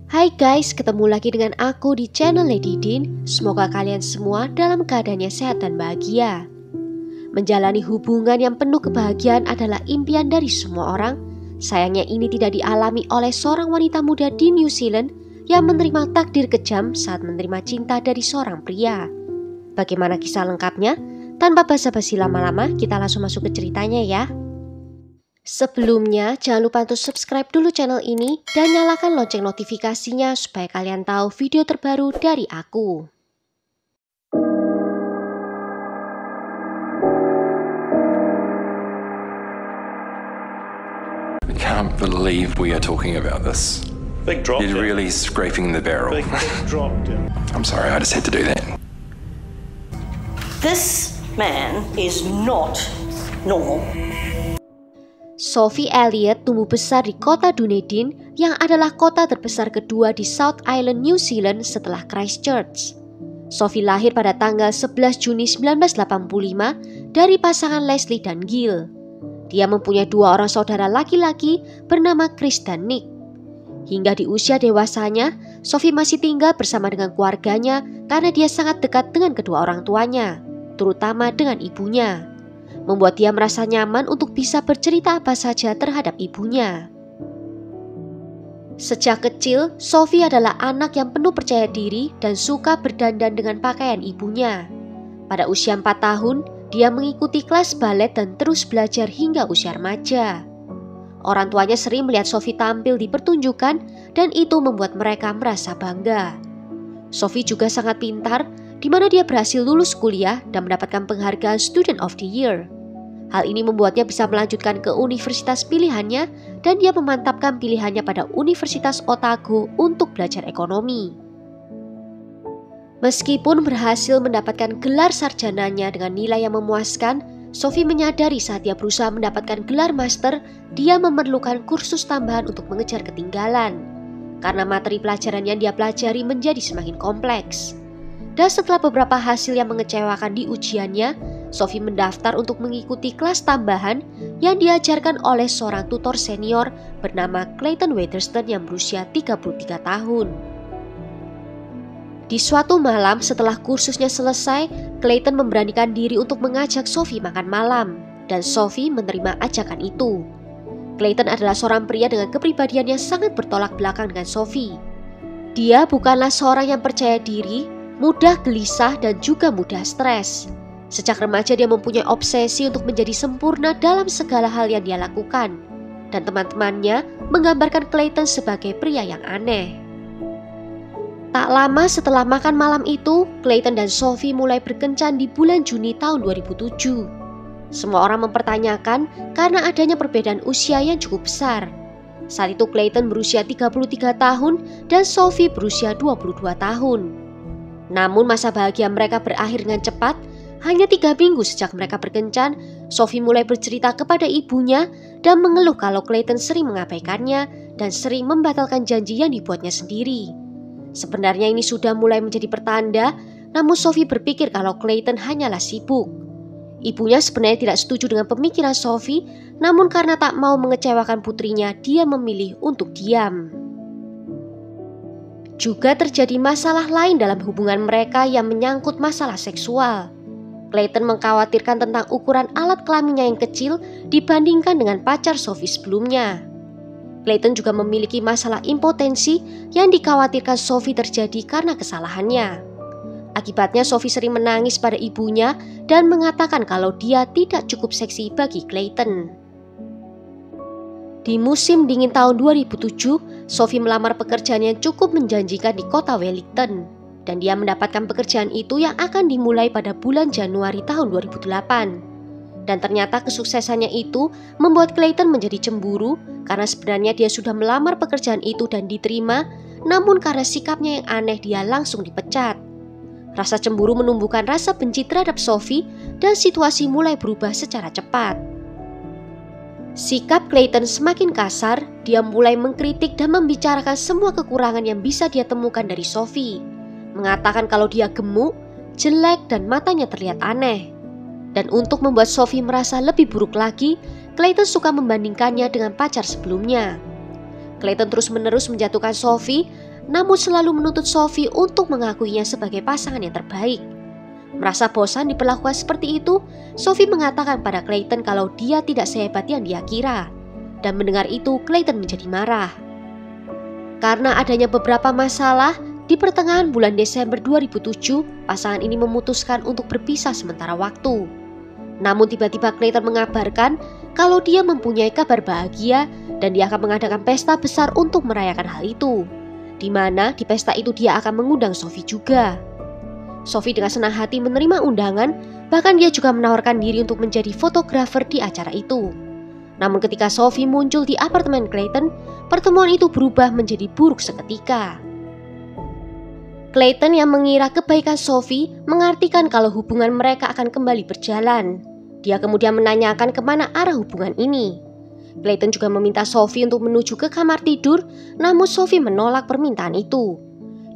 Hai guys, ketemu lagi dengan aku di channel Lady Din. Semoga kalian semua dalam keadaannya sehat dan bahagia. Menjalani hubungan yang penuh kebahagiaan adalah impian dari semua orang. Sayangnya ini tidak dialami oleh seorang wanita muda di New Zealand yang menerima takdir kejam saat menerima cinta dari seorang pria. Bagaimana kisah lengkapnya? Tanpa basa-basi lama-lama, kita langsung masuk ke ceritanya ya. Sebelumnya, jangan lupa untuk subscribe dulu channel ini dan nyalakan lonceng notifikasinya supaya kalian tahu video terbaru dari aku. I can't believe we are talking about this. Big drop. You're Jim. really scraping the barrel. Big drop. Jim. I'm sorry, I just had to do that. This man is not normal. Sophie Elliott tumbuh besar di kota Dunedin yang adalah kota terbesar kedua di South Island, New Zealand setelah Christchurch. Sophie lahir pada tanggal 11 Juni 1985 dari pasangan Leslie dan Gil. Dia mempunyai dua orang saudara laki-laki bernama Chris dan Nick. Hingga di usia dewasanya, Sophie masih tinggal bersama dengan keluarganya karena dia sangat dekat dengan kedua orang tuanya, terutama dengan ibunya. Membuat dia merasa nyaman untuk bisa bercerita apa saja terhadap ibunya. Sejak kecil, Sophie adalah anak yang penuh percaya diri dan suka berdandan dengan pakaian ibunya. Pada usia 4 tahun, dia mengikuti kelas balet dan terus belajar hingga usia remaja. Orang tuanya sering melihat Sophie tampil di pertunjukan dan itu membuat mereka merasa bangga. Sophie juga sangat pintar, di mana dia berhasil lulus kuliah dan mendapatkan penghargaan Student of the Year. Hal ini membuatnya bisa melanjutkan ke universitas pilihannya dan dia memantapkan pilihannya pada Universitas Otago untuk belajar ekonomi. Meskipun berhasil mendapatkan gelar sarjananya dengan nilai yang memuaskan, Sophie menyadari saat dia berusaha mendapatkan gelar master, dia memerlukan kursus tambahan untuk mengejar ketinggalan. Karena materi pelajaran yang dia pelajari menjadi semakin kompleks. Dan setelah beberapa hasil yang mengecewakan di ujiannya, Sophie mendaftar untuk mengikuti kelas tambahan yang diajarkan oleh seorang tutor senior bernama Clayton Wetherston yang berusia 33 tahun. Di suatu malam setelah kursusnya selesai, Clayton memberanikan diri untuk mengajak Sophie makan malam, dan Sophie menerima ajakan itu. Clayton adalah seorang pria dengan kepribadian yang sangat bertolak belakang dengan Sophie. Dia bukanlah seorang yang percaya diri, mudah gelisah dan juga mudah stres. Sejak remaja dia mempunyai obsesi untuk menjadi sempurna dalam segala hal yang dia lakukan. Dan teman-temannya menggambarkan Clayton sebagai pria yang aneh. Tak lama setelah makan malam itu, Clayton dan Sophie mulai berkencan di bulan Juni tahun 2007. Semua orang mempertanyakan karena adanya perbedaan usia yang cukup besar. Saat itu Clayton berusia 33 tahun dan Sophie berusia 22 tahun. Namun masa bahagia mereka berakhir dengan cepat. Hanya 3 minggu sejak mereka berkencan, Sophie mulai bercerita kepada ibunya dan mengeluh kalau Clayton sering mengabaikannya dan sering membatalkan janji yang dibuatnya sendiri. Sebenarnya ini sudah mulai menjadi pertanda, namun Sophie berpikir kalau Clayton hanyalah sibuk. Ibunya sebenarnya tidak setuju dengan pemikiran Sophie, namun karena tak mau mengecewakan putrinya, dia memilih untuk diam. Juga terjadi masalah lain dalam hubungan mereka yang menyangkut masalah seksual. Clayton mengkhawatirkan tentang ukuran alat kelaminnya yang kecil dibandingkan dengan pacar Sophie sebelumnya. Clayton juga memiliki masalah impotensi yang dikhawatirkan Sophie terjadi karena kesalahannya. Akibatnya Sophie sering menangis pada ibunya dan mengatakan kalau dia tidak cukup seksi bagi Clayton. Di musim dingin tahun 2007, Sophie melamar pekerjaan yang cukup menjanjikan di kota Wellington. Dan dia mendapatkan pekerjaan itu yang akan dimulai pada bulan Januari tahun 2008. Dan ternyata kesuksesannya itu membuat Clayton menjadi cemburu karena sebenarnya dia sudah melamar pekerjaan itu dan diterima, namun karena sikapnya yang aneh dia langsung dipecat. Rasa cemburu menumbuhkan rasa benci terhadap Sophie dan situasi mulai berubah secara cepat. Sikap Clayton semakin kasar, dia mulai mengkritik dan membicarakan semua kekurangan yang bisa dia temukan dari Sophie. Mengatakan kalau dia gemuk, jelek dan matanya terlihat aneh. Dan untuk membuat Sophie merasa lebih buruk lagi, Clayton suka membandingkannya dengan pacar sebelumnya. Clayton terus-menerus menjatuhkan Sophie namun selalu menuntut Sophie untuk mengakuinya sebagai pasangan yang terbaik. Merasa bosan diperlakukan seperti itu, Sophie mengatakan pada Clayton kalau dia tidak sehebat yang dia kira. Dan mendengar itu, Clayton menjadi marah. Karena adanya beberapa masalah, di pertengahan bulan Desember 2007, pasangan ini memutuskan untuk berpisah sementara waktu. Namun tiba-tiba Clayton mengabarkan kalau dia mempunyai kabar bahagia dan dia akan mengadakan pesta besar untuk merayakan hal itu. Di mana di pesta itu dia akan mengundang Sophie juga. Sophie dengan senang hati menerima undangan, bahkan dia juga menawarkan diri untuk menjadi fotografer di acara itu. Namun ketika Sophie muncul di apartemen Clayton, pertemuan itu berubah menjadi buruk seketika. Clayton yang mengira kebaikan Sophie mengartikan kalau hubungan mereka akan kembali berjalan. Dia kemudian menanyakan kemana arah hubungan ini. Clayton juga meminta Sophie untuk menuju ke kamar tidur, namun Sophie menolak permintaan itu.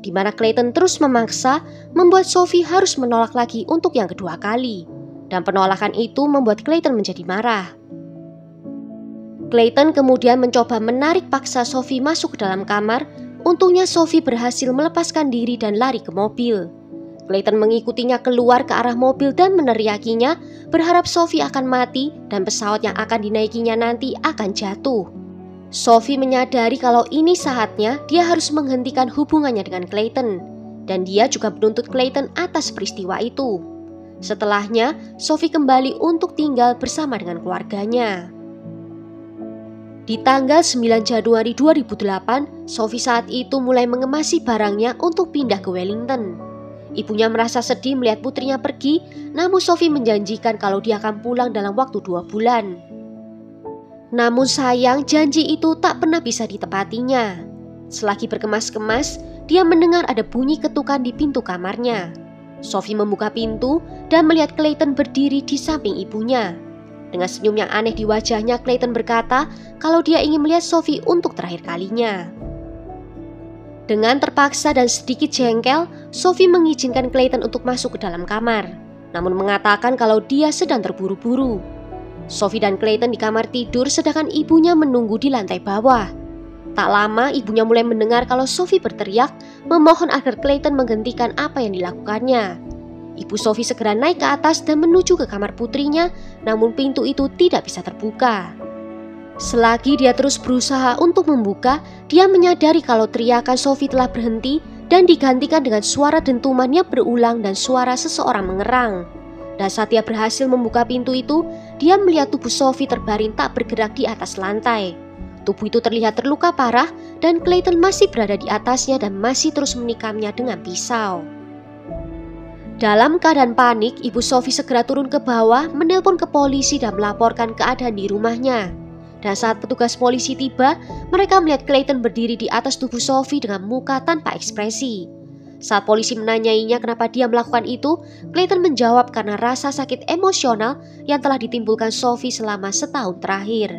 Di mana Clayton terus memaksa, membuat Sophie harus menolak lagi untuk yang kedua kali. Dan penolakan itu membuat Clayton menjadi marah. Clayton kemudian mencoba menarik paksa Sophie masuk ke dalam kamar. Untungnya Sophie berhasil melepaskan diri dan lari ke mobil. Clayton mengikutinya keluar ke arah mobil dan meneriakinya, berharap Sophie akan mati dan pesawat yang akan dinaikinya nanti akan jatuh. Sophie menyadari kalau ini saatnya dia harus menghentikan hubungannya dengan Clayton, dan dia juga menuntut Clayton atas peristiwa itu. Setelahnya, Sophie kembali untuk tinggal bersama dengan keluarganya. Di tanggal 9 Januari 2008, Sophie saat itu mulai mengemasi barangnya untuk pindah ke Wellington. Ibunya merasa sedih melihat putrinya pergi, namun Sophie menjanjikan kalau dia akan pulang dalam waktu 2 bulan. Namun sayang, janji itu tak pernah bisa ditepatinya. Selagi berkemas-kemas, dia mendengar ada bunyi ketukan di pintu kamarnya. Sophie membuka pintu dan melihat Clayton berdiri di samping ibunya. Dengan senyum yang aneh di wajahnya, Clayton berkata kalau dia ingin melihat Sophie untuk terakhir kalinya. Dengan terpaksa dan sedikit jengkel, Sophie mengizinkan Clayton untuk masuk ke dalam kamar, namun mengatakan kalau dia sedang terburu-buru. Sophie dan Clayton di kamar tidur sedangkan ibunya menunggu di lantai bawah. Tak lama ibunya mulai mendengar kalau Sophie berteriak memohon agar Clayton menghentikan apa yang dilakukannya. Ibu Sophie segera naik ke atas dan menuju ke kamar putrinya, namun pintu itu tidak bisa terbuka. Selagi dia terus berusaha untuk membuka, dia menyadari kalau teriakan Sophie telah berhenti dan digantikan dengan suara dentuman yang berulang dan suara seseorang mengerang. Dan saat dia berhasil membuka pintu itu, dia melihat tubuh Sophie terbaring tak bergerak di atas lantai. Tubuh itu terlihat terluka parah dan Clayton masih berada di atasnya dan masih terus menikamnya dengan pisau. Dalam keadaan panik, ibu Sophie segera turun ke bawah, menelpon ke polisi dan melaporkan keadaan di rumahnya. Dan saat petugas polisi tiba, mereka melihat Clayton berdiri di atas tubuh Sophie dengan muka tanpa ekspresi. Saat polisi menanyainya kenapa dia melakukan itu, Clayton menjawab karena rasa sakit emosional yang telah ditimbulkan Sophie selama setahun terakhir.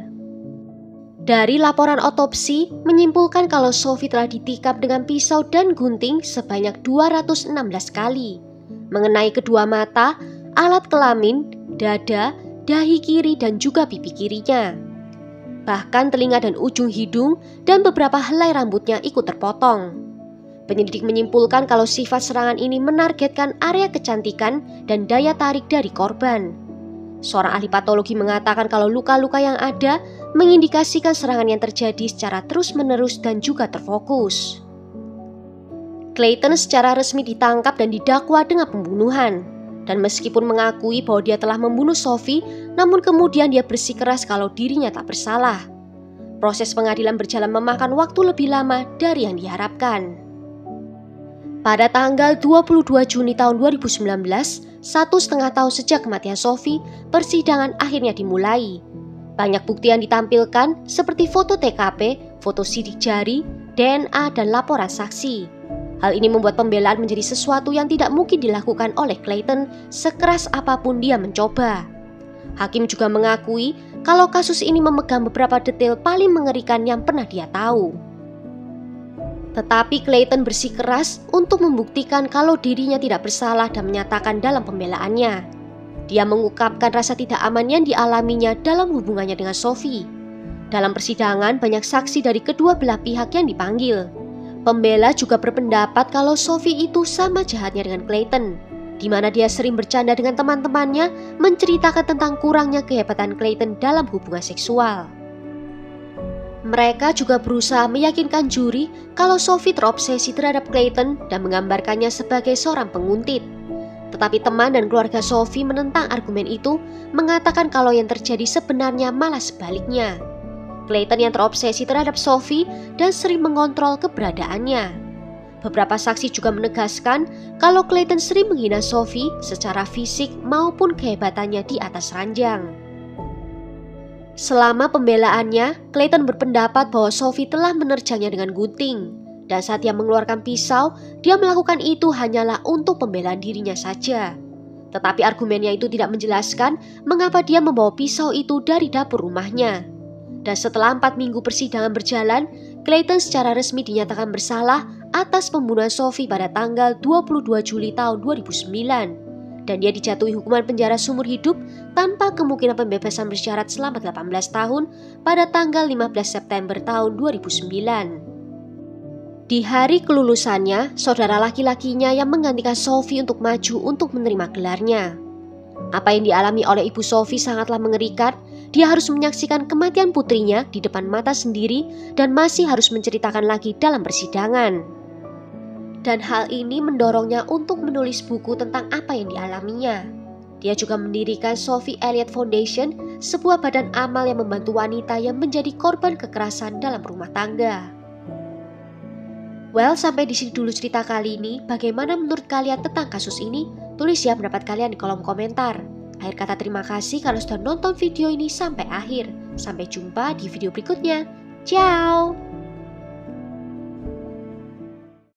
Dari laporan otopsi, menyimpulkan kalau Sophie telah ditikam dengan pisau dan gunting sebanyak 216 kali. Mengenai kedua mata, alat kelamin, dada, dahi kiri dan juga pipi kirinya. Bahkan telinga dan ujung hidung dan beberapa helai rambutnya ikut terpotong. Penyelidik menyimpulkan kalau sifat serangan ini menargetkan area kecantikan dan daya tarik dari korban. Seorang ahli patologi mengatakan kalau luka-luka yang ada mengindikasikan serangan yang terjadi secara terus-menerus dan juga terfokus. Clayton secara resmi ditangkap dan didakwa dengan pembunuhan. Dan meskipun mengakui bahwa dia telah membunuh Sophie, namun kemudian dia bersikeras kalau dirinya tak bersalah. Proses pengadilan berjalan memakan waktu lebih lama dari yang diharapkan. Pada tanggal 22 Juni tahun 2019, 1,5 tahun sejak kematian Sophie, persidangan akhirnya dimulai. Banyak bukti yang ditampilkan seperti foto TKP, foto sidik jari, DNA, dan laporan saksi. Hal ini membuat pembelaan menjadi sesuatu yang tidak mungkin dilakukan oleh Clayton sekeras apapun dia mencoba. Hakim juga mengakui kalau kasus ini memegang beberapa detail paling mengerikan yang pernah dia tahu. Tetapi Clayton bersikeras untuk membuktikan kalau dirinya tidak bersalah dan menyatakan dalam pembelaannya. Dia mengungkapkan rasa tidak aman yang dialaminya dalam hubungannya dengan Sophie. Dalam persidangan, banyak saksi dari kedua belah pihak yang dipanggil. Pembela juga berpendapat kalau Sophie itu sama jahatnya dengan Clayton, di mana dia sering bercanda dengan teman-temannya menceritakan tentang kurangnya kehebatan Clayton dalam hubungan seksual. Mereka juga berusaha meyakinkan juri kalau Sophie terobsesi terhadap Clayton dan menggambarkannya sebagai seorang penguntit. Tetapi teman dan keluarga Sophie menentang argumen itu, mengatakan kalau yang terjadi sebenarnya malah sebaliknya. Clayton yang terobsesi terhadap Sophie dan sering mengontrol keberadaannya. Beberapa saksi juga menegaskan kalau Clayton sering menghina Sophie secara fisik maupun kehebatannya di atas ranjang. Selama pembelaannya, Clayton berpendapat bahwa Sophie telah menerjangnya dengan gunting. Dan saat dia mengeluarkan pisau, dia melakukan itu hanyalah untuk pembelaan dirinya saja. Tetapi argumennya itu tidak menjelaskan mengapa dia membawa pisau itu dari dapur rumahnya. Dan setelah 4 minggu persidangan berjalan, Clayton secara resmi dinyatakan bersalah atas pembunuhan Sophie pada tanggal 22 Juli tahun 2009. Dan dia dijatuhi hukuman penjara seumur hidup tanpa kemungkinan pembebasan bersyarat selama 18 tahun pada tanggal 15 September tahun 2009. Di hari kelulusannya, saudara laki-lakinya yang menggantikan Sophie untuk maju untuk menerima gelarnya. Apa yang dialami oleh ibu Sophie sangatlah mengerikan. Dia harus menyaksikan kematian putrinya di depan mata sendiri dan masih harus menceritakan lagi dalam persidangan. Dan hal ini mendorongnya untuk menulis buku tentang apa yang dialaminya. Dia juga mendirikan Sophie Elliott Foundation, sebuah badan amal yang membantu wanita yang menjadi korban kekerasan dalam rumah tangga. Well, sampai di sini dulu cerita kali ini. Bagaimana menurut kalian tentang kasus ini? Tulis ya pendapat kalian di kolom komentar. Akhir kata terima kasih karena sudah nonton video ini sampai akhir. Sampai jumpa di video berikutnya. Ciao!